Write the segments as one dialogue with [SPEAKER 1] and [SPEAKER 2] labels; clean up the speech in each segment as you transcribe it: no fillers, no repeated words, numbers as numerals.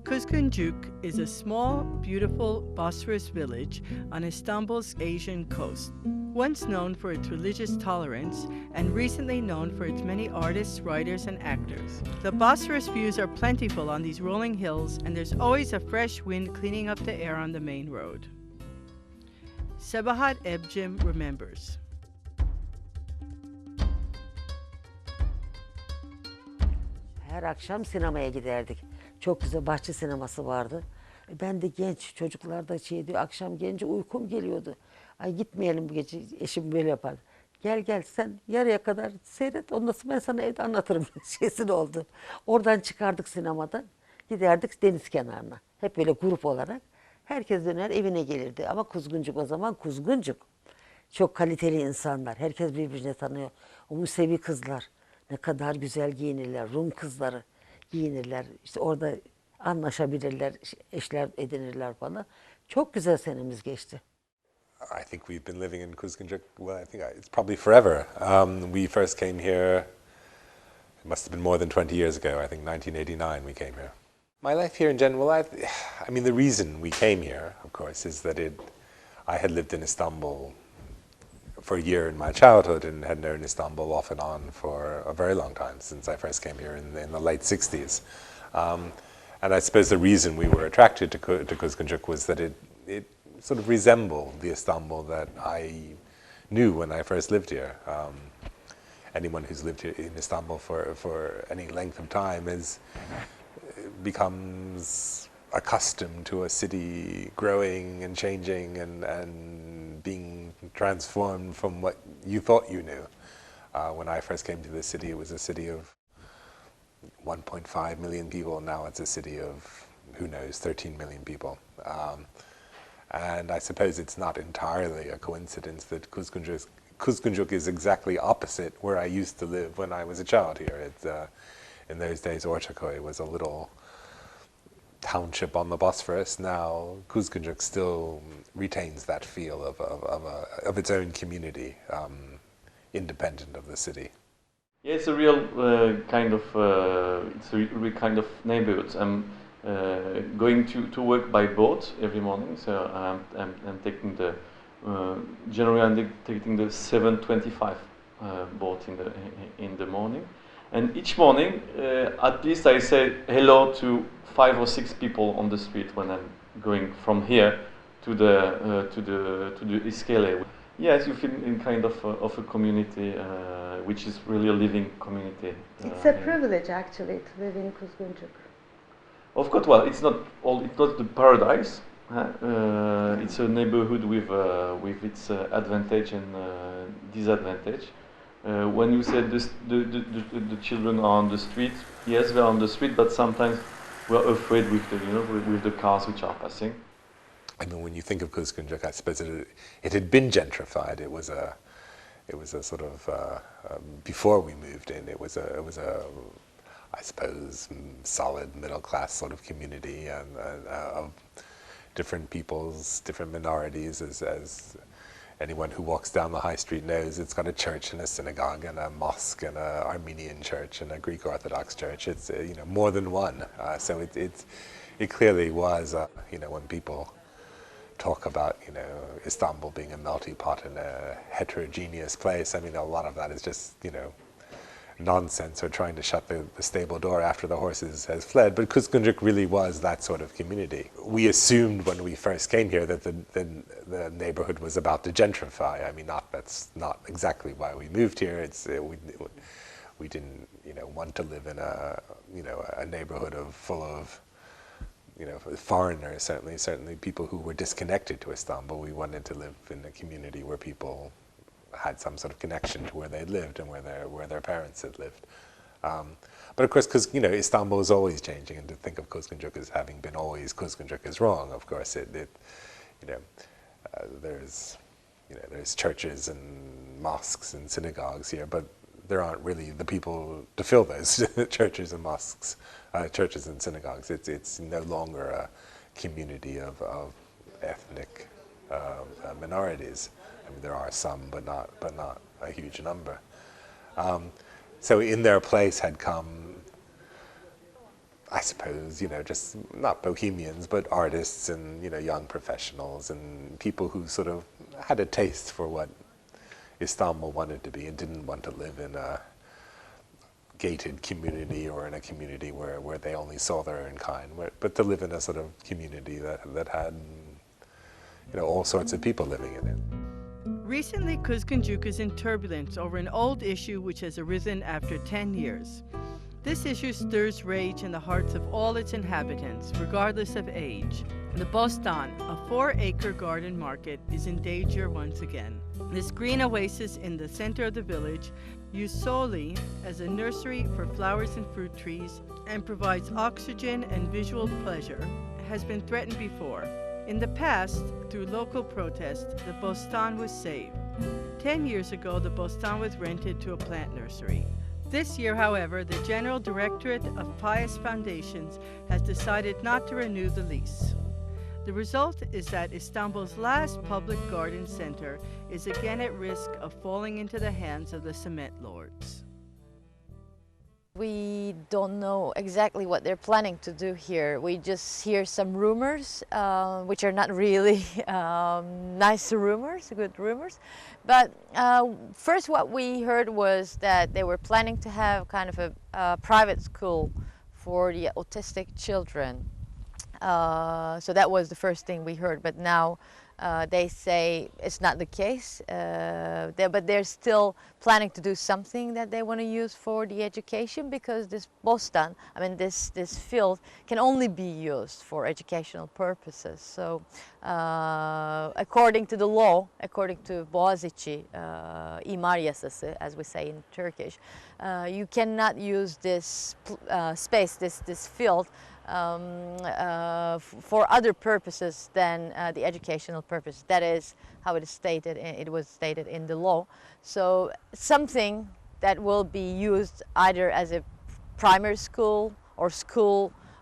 [SPEAKER 1] Kuzguncuk is a small, beautiful Bosphorus village on Istanbul's Asian coast, once known for its religious tolerance and recently known for its many artists, writers, and actors. The Bosphorus views are plentiful on these rolling hills, and there's always a fresh wind cleaning up the air on the main road. Sabahat Ebcim remembers.
[SPEAKER 2] Her akşam sinemaya giderdik. Çok güzel bahçe sineması vardı. Ben de genç çocuklar da şey diyor, akşam gelince uykum geliyordu. Ay gitmeyelim bu gece, eşim böyle yapar. Gel gel sen yarıya kadar seyret, ondan sonra ben sana evde anlatırım şeysin oldu. Oradan çıkardık sinemadan, giderdik deniz kenarına. Hep böyle grup olarak. Herkes döner evine gelirdi ama Kuzguncuk o zaman Kuzguncuk. Çok kaliteli insanlar, herkes birbirini tanıyor. O Musevi kızlar ne kadar güzel giyinirler, Rum kızları giyinirler. İşte orada anlaşabilirler, eşler edinirler falan. Çok güzel senemiz geçti.
[SPEAKER 3] I think we've been living in Kuzguncuk, well, I think it's probably forever. We first came here, it must have been more than 20 years ago, I think 1989 we came here. My life here in general, I mean, the reason we came here, of course, is that I had lived in Istanbul for a year in my childhood and had known Istanbul off and on for a very long time, since I first came here in the late 60s. And I suppose the reason we were attracted to Kuzguncuk was that it sort of resembled the Istanbul that I knew when I first lived here. Anyone who's lived here in Istanbul for any length of time becomes accustomed to a city growing and changing and being transformed from what you thought you knew. When I first came to this city, it was a city of 1.5 million people. Now it's a city of, who knows, 13 million people. And I suppose it's not entirely a coincidence that Kuzguncuk is exactly opposite where I used to live when I was a child here. In those days, Ortaköy was a little township on the Bosphorus. Now Kuzguncuk still retains that feel of its own community, independent of the city.
[SPEAKER 4] Yeah, it's a real real kind of neighborhood. I'm going to work by boat every morning, so I'm taking generally I'm taking the 7:25 boat in the morning, and each morning at least I say hello to 5 or 6 people on the street when I'm going from here to the escalator. Yes, you feel in kind of a community, which is really a living community.
[SPEAKER 5] It's a privilege actually to live in Kuzguncuk.
[SPEAKER 4] Of course, well, it's not the paradise. It's a neighborhood with its advantage and disadvantage. When you said the children are on the street, yes, they're on the street, but sometimes we're afraid with the cars which are passing.
[SPEAKER 3] I mean, when you think of Kuzguncuk, I suppose it had been gentrified. It was a sort of before we moved in. It was a I suppose solid middle class sort of community of different peoples, different minorities. As anyone who walks down the high street knows, it's got a church and a synagogue and a mosque and an Armenian church and a Greek Orthodox church. It's more than one. So it clearly was when people talk about Istanbul being a melting pot and a heterogeneous place. I mean, a lot of that is just nonsense, or trying to shut the stable door after the horses has fled. But Kuzguncuk really was that sort of community. We assumed when we first came here that the neighborhood was about to gentrify. I mean, that's not exactly why we moved here. It's we didn't want to live in a neighborhood full of foreigners, certainly people who were disconnected to Istanbul. We wanted to live in a community where people had some sort of connection to where they lived and where their parents had lived. But of course, because Istanbul is always changing, and to think of Kuzguncuk as having been always Kuzguncuk is wrong. Of course, there's churches and mosques and synagogues here, but there aren't really the people to fill those churches and mosques, churches and synagogues. It's no longer a community of ethnic minorities. I mean, there are some, but not a huge number. So in their place had come I suppose, just not bohemians, but artists and, young professionals and people who sort of had a taste for what Istanbul wanted to be and didn't want to live in a gated community or in a community where they only saw their own kind, but to live in a sort of community that had, all sorts of people living in it.
[SPEAKER 1] Recently, Kuzguncuk is in turbulence over an old issue which has arisen after 10 years. This issue stirs rage in the hearts of all its inhabitants, regardless of age. The Bostan, a 4-acre garden market, is in danger once again. This green oasis in the center of the village, used solely as a nursery for flowers and fruit trees and provides oxygen and visual pleasure, has been threatened before. In the past, through local protest, the Bostan was saved. 10 years ago, the Bostan was rented to a plant nursery. This year, however, the General Directorate of Pious Foundations has decided not to renew the lease. The result is that Istanbul's last public garden center is again at risk of falling into the hands of the cement lords.
[SPEAKER 6] We don't know exactly what they're planning to do here. We just hear some rumors, which are not really nice rumors, good rumors. But first what we heard was that they were planning to have kind of a private school for the autistic children. So that was the first thing we heard, but now they say it's not the case, but they're still planning to do something that they want to use for the education, because this Bostan, this field can only be used for educational purposes. So according to the law, according to Boğaziçi İmar Yasası, as we say in Turkish, you cannot use this space, this field, for other purposes than the educational purpose. That is how it is stated. It was stated in the law. So something that will be used either as a primary school or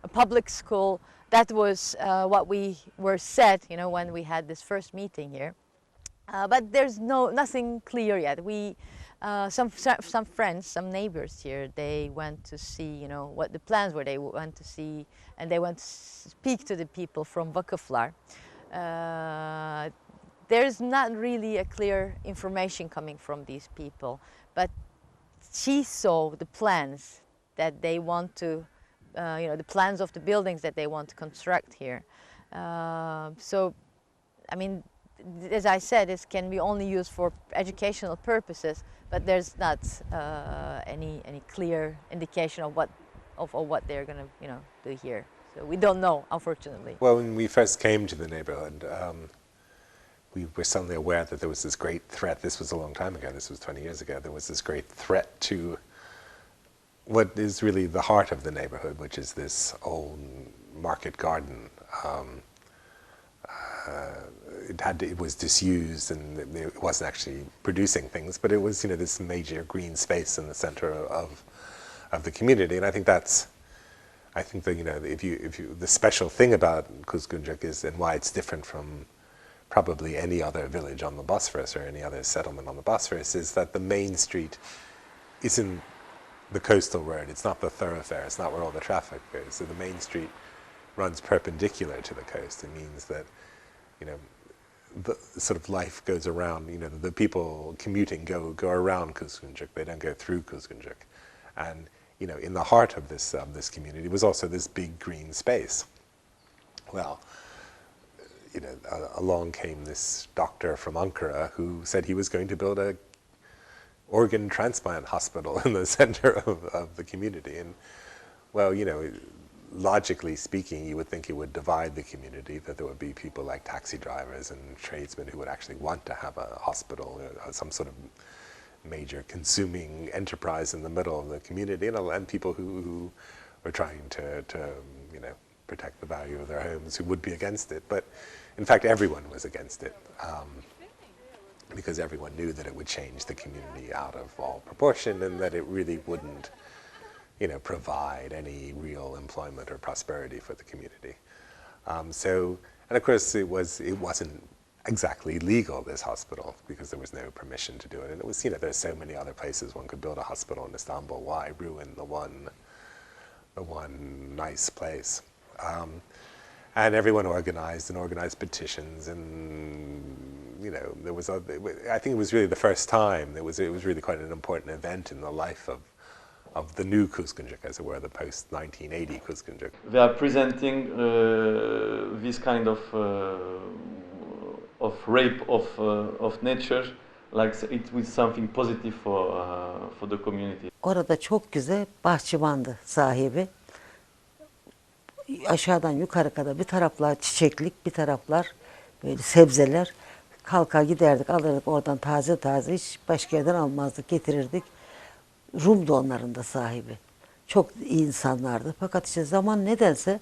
[SPEAKER 6] a public school. That was what we were said, when we had this first meeting here. But there's nothing clear yet. Some friends, some neighbors here, they went to see, what the plans were. They went to see, and they went to speak to the people from Vakıflar. There's not really a clear information coming from these people, but she saw the plans that they want to, the plans of the buildings that they want to construct here. So, as I said, this can be only used for educational purposes, but there's not any clear indication of what they're going to do here. So we don't know, unfortunately.
[SPEAKER 3] Well, when we first came to the neighborhood, we were suddenly aware that there was this great threat. This was a long time ago. This was 20 years ago. There was this great threat to what is really the heart of the neighborhood, which is this old market garden. It was disused, and it wasn't actually producing things, but it was, this major green space in the center of the community. And I think that, the special thing about Kuzguncuk is, and why it's different from probably any other village on the Bosphorus or any other settlement on the Bosphorus, is that the main street isn't the coastal road. It's not the thoroughfare. It's not where all the traffic goes. So the main street runs perpendicular to the coast. It means that, the sort of life goes around, the people commuting go around Kuzguncuk. They don't go through Kuzguncuk. And, in the heart of this community was also this big green space. Well, along came this doctor from Ankara who said he was going to build a organ transplant hospital in the center of the community. And, well, logically speaking, you would think it would divide the community, that there would be people like taxi drivers and tradesmen who would actually want to have a hospital, some sort of major consuming enterprise in the middle of the community, and people who were trying to protect the value of their homes, who would be against it. But in fact, everyone was against it, because everyone knew that it would change the community out of all proportion, and that it really wouldn't provide any real employment or prosperity for the community. And of course, it wasn't exactly legal, this hospital, because there was no permission to do it. And it was, there's so many other places one could build a hospital in Istanbul. Why ruin the one one nice place. And everyone organized petitions, and there was I think it was really the first time it was really quite an important event in the life of the new Kuzguncuk, as it were, the post 1980 Kuzguncuk.
[SPEAKER 4] They are presenting this kind of rape of nature like it was something positive for the community.
[SPEAKER 2] Orada çok güzel bahçıvandı sahibi. Aşağıdan yukarı kadar bir taraflar çiçeklik, bir taraflar böyle sebzeler. Kalkar giderdik, alırdık oradan taze taze, hiç başka yerden almazdık, getirirdik. Rum'du onların da sahibi. Çok iyi insanlardı. Fakat işte zaman nedense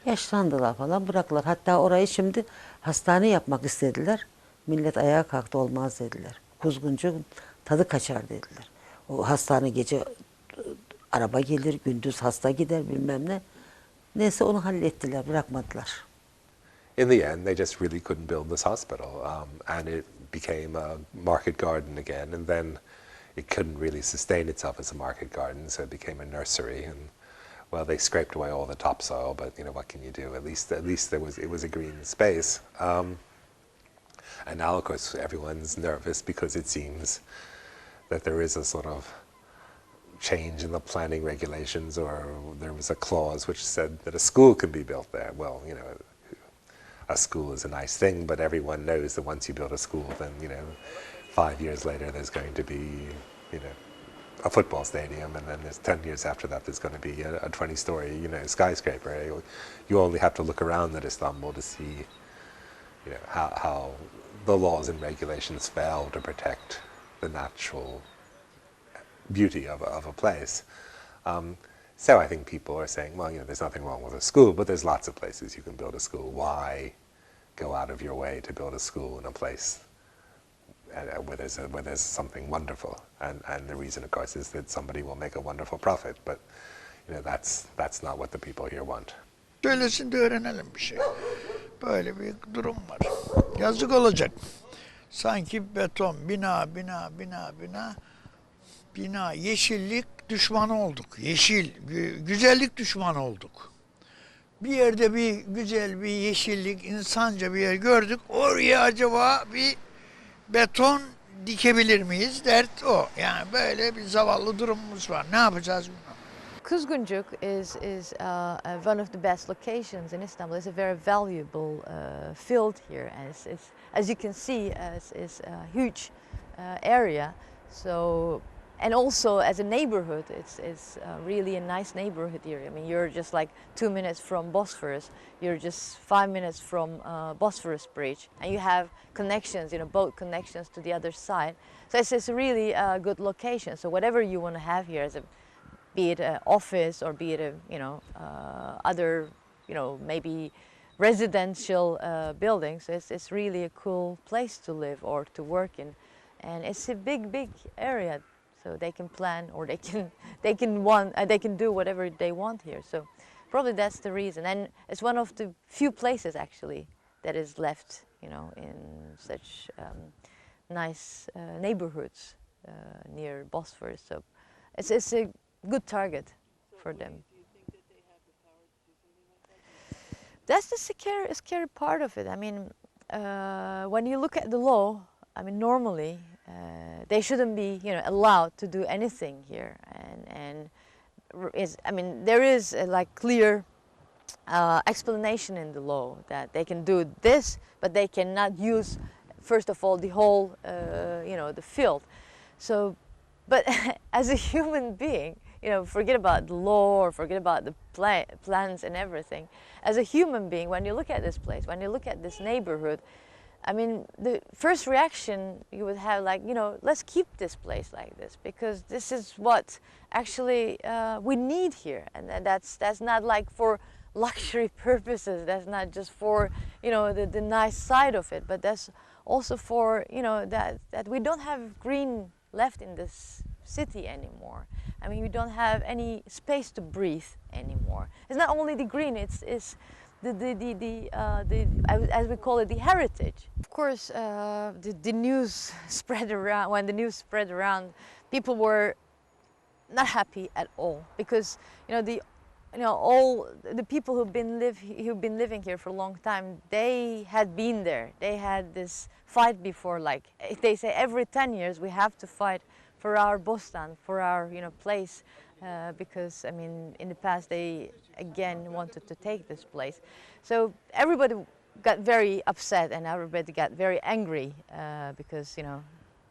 [SPEAKER 2] yaşlandılar falan, bıraktılar. Hatta orayı şimdi hastane yapmak istediler. Millet ayağa kalktı, olmaz dediler. Kuzguncuk'un tadı kaçar dediler. O hastane gece araba gelir, gündüz hasta gider bilmem ne. Neyse onu hallettiler, bırakmadılar.
[SPEAKER 3] In the end, they just really couldn't build this hospital, and it became a market garden again. And then it couldn't really sustain itself as a market garden, so it became a nursery. And well, they scraped away all the topsoil, but what can you do? At least it was a green space. And now, of course, everyone's nervous because it seems that there is a sort of change in the planning regulations, or there was a clause which said that a school can be built there. Well, a school is a nice thing, but everyone knows that once you build a school, then 5 years later there's going to be a football stadium, and then there's 10 years after that there's going to be a 20-story skyscraper. You only have to look around at Istanbul to see how the laws and regulations fail to protect the natural beauty of a place. So I think people are saying, well, there's nothing wrong with a school, but there's lots of places you can build a school. Why go out of your way to build a school in a place where there's something wonderful? And the reason, of course, is that somebody will make a wonderful profit. But that's not what the people here want.
[SPEAKER 7] Söylesin de öğrenelim bir şey. Böyle bir durum var. Yazık olacak. Sanki beton, bina, yeşillik düşmanı olduk. Yeşil, güzellik düşmanı olduk. Bir yerde bir güzel bir yeşillik, insanca bir yer gördük. Oraya acaba bir beton dikebilir miyiz? Dert o. Yani böyle bir zavallı durumumuz var. Ne yapacağız bunu?
[SPEAKER 6] Kuzguncuk is one of the best locations in Istanbul. It's a very valuable field here, and it's as you can see, it's a huge area. So, and also as a neighborhood, it's really a nice neighborhood here. I mean, you're just like 2 minutes from Bosphorus. You're just 5 minutes from Bosphorus Bridge, and you have connections, boat connections to the other side. So it's a really good location. So whatever you want to have here, be it an office or be it other, maybe residential buildings, it's really a cool place to live or to work in, and it's a big area. So they can plan, or they can do whatever they want here. So probably that's the reason, and it's one of the few places actually that is left, in such nice neighborhoods near Bosphorus. So it's a good target for them.
[SPEAKER 1] Do you think that they have the power to do something like that?
[SPEAKER 6] That's the scary part of it. I mean, when you look at the law, I mean, normally they shouldn't be, allowed to do anything here. I mean, there is a clear explanation in the law that they can do this, but they cannot use, first of all, the whole, the field. So, but as a human being, forget about the law or forget about the plans and everything. As a human being, when you look at this place, when you look at this neighborhood, I mean, the first reaction you would have, let's keep this place like this, because this is what actually we need here, and that's not like for luxury purposes. That's not just for the nice side of it, but that's also for that we don't have green left in this city anymore. I mean, we don't have any space to breathe anymore. It's not only the green; it's as we call it, the heritage. Of course, the news spread around. When the news spread around, people were not happy at all, because the you know, all the people who've been living here for a long time, they had been there. They had this fight before. Like they say, every 10 years we have to fight for our Bostan, for our, you know, place, because I mean, in the past they again wanted to take this place. So everybody got very upset and everybody got very angry because, you know,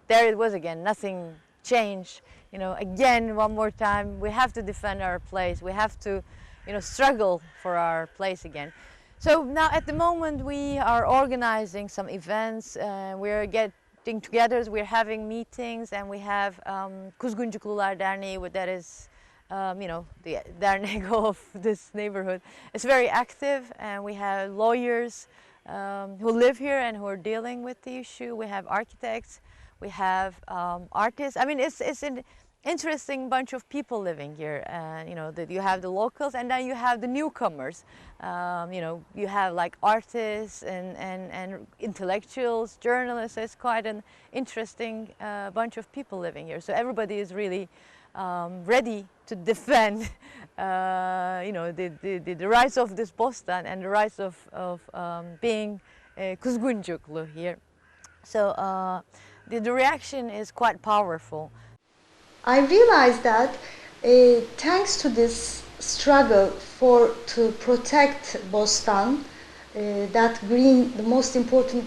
[SPEAKER 6] there it was again, nothing changed. You know, again, one more time, we have to defend our place. We have to, you know, struggle for our place again. So now at the moment we are organizing some events. We're getting together, we're having meetings, and we have Kuzguncuklular Derneği, that is, you know, the dernek of this neighborhood. It's very active, and we have lawyers who live here and who are dealing with the issue. We have architects, we have artists. I mean, it's an interesting bunch of people living here. You know, you have the locals, and then you have the newcomers. You know, you have like artists and intellectuals, journalists. It's quite an interesting bunch of people living here. So everybody is really ready to defend, you know, the rights of this Bostan and the rights of being Kuzguncuklu here. So the reaction is quite powerful.
[SPEAKER 5] I realized that thanks to this struggle to protect Bostan, that green, the most important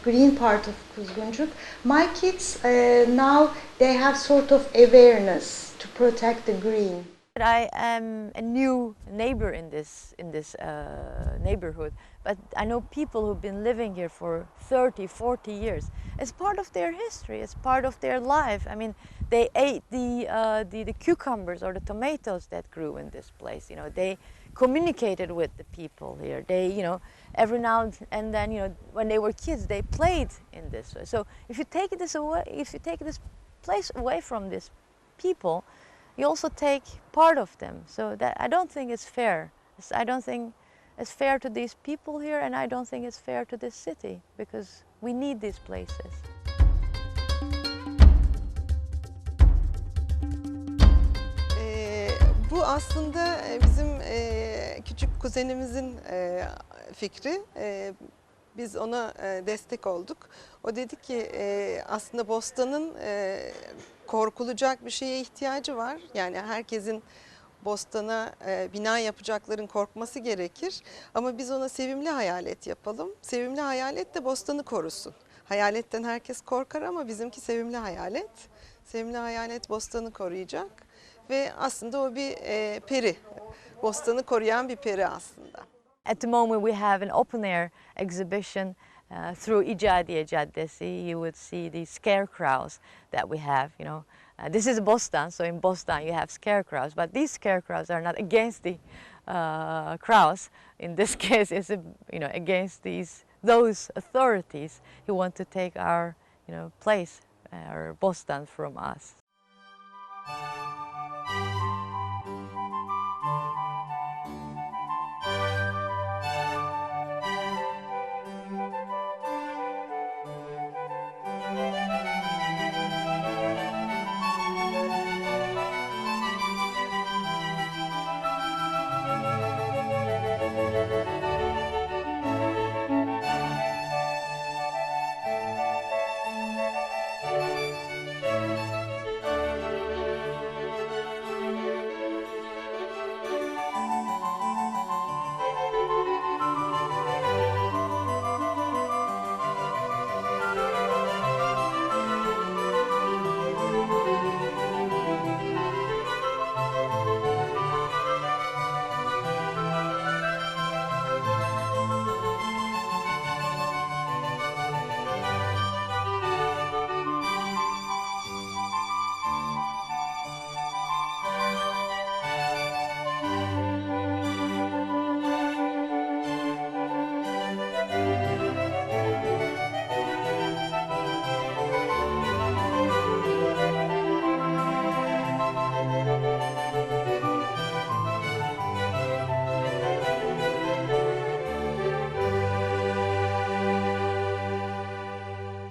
[SPEAKER 5] green part of Kuzguncuk, my kids now they have sort of awareness to protect the green.
[SPEAKER 6] I am a new neighbor in this neighborhood, but I know people who've been living here for 30, 40 years. It's part of their history. It's part of their life. I mean, they ate the cucumbers or the tomatoes that grew in this place. You know, they communicated with the people here. They, you know, every now and then, you know, when they were kids, they played in this way. So if you take this away, if you take this place away from these people, you also take part of them. So that I don't think it's fair. I don't think it's fair to these people here, and I don't think it's fair to this city, because we need these places.
[SPEAKER 8] Bu aslında bizim küçük kuzenimizin fikri. Biz ona destek olduk. O dedi ki aslında Bostan'ın korkulacak bir şeye ihtiyacı var. Yani herkesin Bostan'a bina yapacakların korkması gerekir. Ama biz ona sevimli hayalet yapalım. Sevimli hayalet de Bostan'ı korusun. Hayaletten herkes korkar ama bizimki sevimli hayalet. Sevimli hayalet Bostan'ı koruyacak. Ve aslında o bir peri. Bostan'ı koruyan bir peri aslında.
[SPEAKER 6] At the moment we have an open air exhibition through İcadiye Caddesi. You would see the scarecrows that we have, you know. This is Bostan, so in Bostan you have scarecrows, but these scarecrows are not against the crows. In this case, it's you know, against those authorities who want to take our, you know, place, our Bostan from us.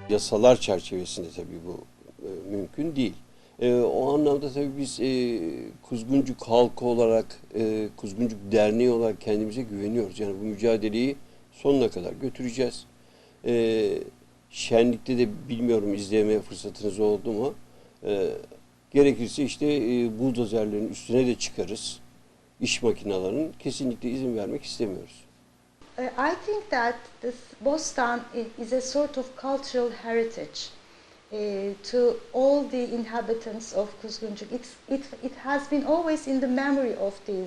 [SPEAKER 9] Yasalar çerçevesinde tabii bu mümkün değil. O anlamda tabii biz Kuzguncuk halkı olarak, Kuzguncuk Derneği olarak kendimize güveniyoruz. Yani bu mücadeleyi sonuna kadar götüreceğiz. Şenlikte de bilmiyorum izleme fırsatınız oldu mu? Gerekirse işte buldozerlerin üstüne de çıkarız. İş makinelerinin kesinlikle izin vermek istemiyoruz.
[SPEAKER 5] I think that this Bostan is a sort of cultural heritage to all the inhabitants of Kuzguncuk. It has been always in the memory of the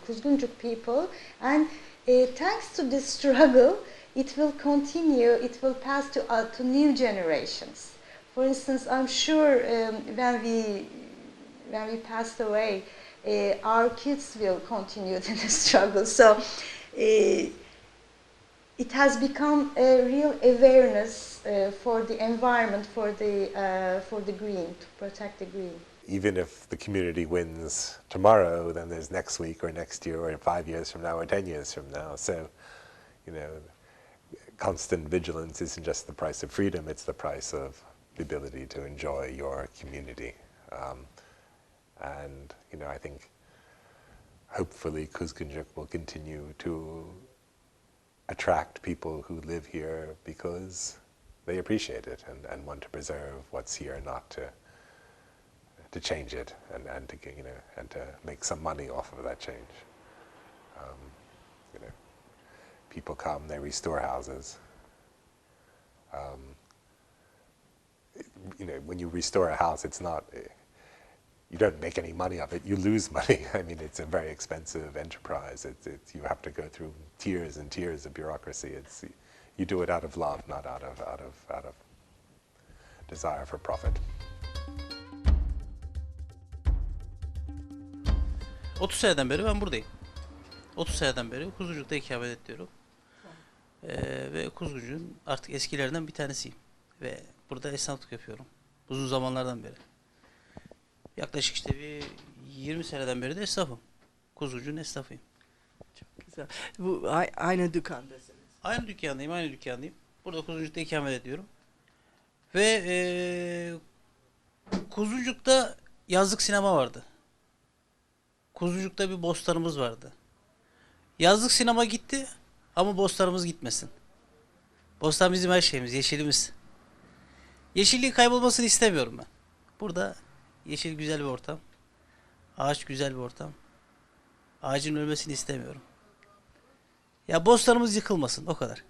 [SPEAKER 5] Kuzguncuk people, and thanks to this struggle, it will continue. It will pass to new generations. For instance, I'm sure when we passed away, our kids will continue the struggle. So it has become a real awareness for the environment, for the green, to protect the green.
[SPEAKER 3] Even if the community wins tomorrow, then there's next week or next year or 5 years from now or 10 years from now. So, you know, constant vigilance isn't just the price of freedom, it's the price of the ability to enjoy your community. And, you know, I think hopefully Kuzguncuk will continue to attract people who live here because they appreciate it and want to preserve what's here, not to change it and to, you know, and to make some money off of that change. You know, people come, they restore houses. You know, when you restore a house, it's not, you don't make any money of it, you lose money. I mean, it's a very expensive enterprise. You have to go through tiers and tiers of bureaucracy. You do it out of love, not out of desire for profit.
[SPEAKER 10] 30 seneden beri ben buradayım. 30 seneden beri Kuzguncuk'ta ikamet ediyorum. Ve Kuzguncuk'un artık eskilerden bir tanesiyim. Ve burada esnaflık yapıyorum. Uzun zamanlardan beri. Yaklaşık işte bir 20 seneden beri de esnafım. Kuzguncuk'un esnafıyım.
[SPEAKER 1] Çok güzel. Bu aynı dükkandasınız.
[SPEAKER 10] Aynı dükkandayım. Burada Kuzguncuk'ta ikamet ediyorum. Ve Kuzguncuk'ta yazlık sinema vardı. Kuzguncuk'ta bir bostanımız vardı. Yazlık sinema gitti ama bostanımız gitmesin. Bostan bizim her şeyimiz, yeşilimiz. Yeşilliğin kaybolmasını istemiyorum ben. Burada yeşil güzel bir ortam. Ağaç güzel bir ortam. Ağacın ölmesini istemiyorum. Ya bostanımız yıkılmasın, o kadar.